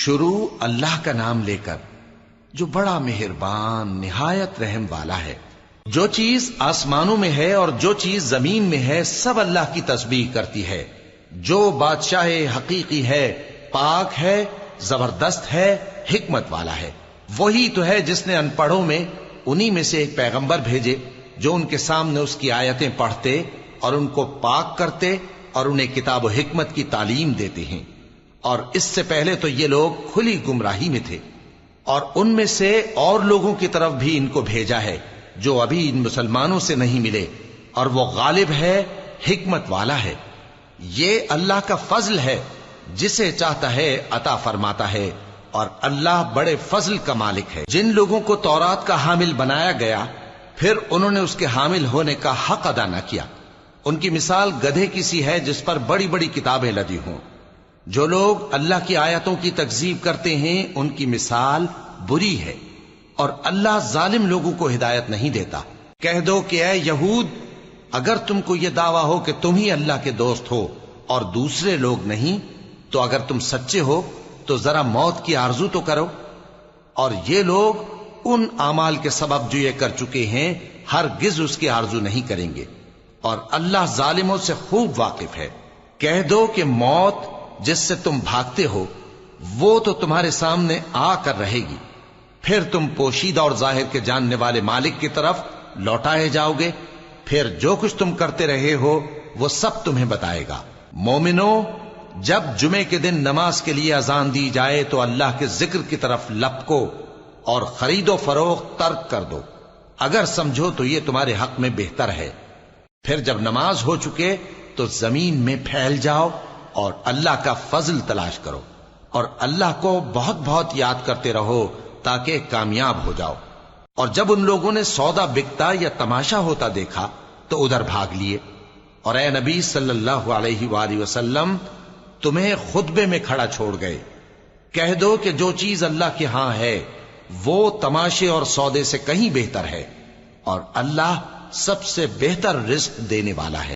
شروع اللہ کا نام لے کر جو بڑا مہربان نہایت رحم والا ہے۔ جو چیز آسمانوں میں ہے اور جو چیز زمین میں ہے سب اللہ کی تسبیح کرتی ہے۔ جو بادشاہ حقیقی ہے، پاک ہے، زبردست ہے، حکمت والا ہے۔ وہی تو ہے جس نے ان پڑھوں میں انہی میں سے ایک پیغمبر بھیجے جو ان کے سامنے اس کی آیتیں پڑھتے اور ان کو پاک کرتے اور انہیں کتاب و حکمت کی تعلیم دیتے ہیں۔ اور اس سے پہلے تو یہ لوگ کھلی گمراہی میں تھے، اور ان میں سے اور لوگوں کی طرف بھی ان کو بھیجا ہے جو ابھی ان مسلمانوں سے نہیں ملے، اور وہ غالب ہے، حکمت والا ہے۔ یہ اللہ کا فضل ہے، جسے چاہتا ہے عطا فرماتا ہے، اور اللہ بڑے فضل کا مالک ہے۔ جن لوگوں کو تورات کا حامل بنایا گیا پھر انہوں نے اس کے حامل ہونے کا حق ادا نہ کیا، ان کی مثال گدھے کی سی ہے جس پر بڑی بڑی کتابیں لدی ہوں۔ جو لوگ اللہ کی آیتوں کی تکذیب کرتے ہیں ان کی مثال بری ہے، اور اللہ ظالم لوگوں کو ہدایت نہیں دیتا۔ کہہ دو کہ اے یہود، اگر تم کو یہ دعویٰ ہو کہ تم ہی اللہ کے دوست ہو اور دوسرے لوگ نہیں، تو اگر تم سچے ہو تو ذرا موت کی آرزو تو کرو۔ اور یہ لوگ ان اعمال کے سبب جو یہ کر چکے ہیں ہرگز اس کی آرزو نہیں کریں گے، اور اللہ ظالموں سے خوب واقف ہے۔ کہہ دو کہ موت جس سے تم بھاگتے ہو وہ تو تمہارے سامنے آ کر رہے گی، پھر تم پوشیدہ اور ظاہر کے جاننے والے مالک کی طرف لوٹائے جاؤ گے، پھر جو کچھ تم کرتے رہے ہو وہ سب تمہیں بتائے گا۔ مومنو، جب جمعے کے دن نماز کے لیے اذان دی جائے تو اللہ کے ذکر کی طرف لپکو اور خرید و فروخت ترک کر دو، اگر سمجھو تو یہ تمہارے حق میں بہتر ہے۔ پھر جب نماز ہو چکے تو زمین میں پھیل جاؤ اور اللہ کا فضل تلاش کرو، اور اللہ کو بہت بہت یاد کرتے رہو تاکہ کامیاب ہو جاؤ۔ اور جب ان لوگوں نے سودا بکتا یا تماشا ہوتا دیکھا تو ادھر بھاگ لیے، اور اے نبی صلی اللہ علیہ وآلہ وسلم تمہیں خطبے میں کھڑا چھوڑ گئے۔ کہہ دو کہ جو چیز اللہ کے ہاں ہے وہ تماشے اور سودے سے کہیں بہتر ہے، اور اللہ سب سے بہتر رزق دینے والا ہے۔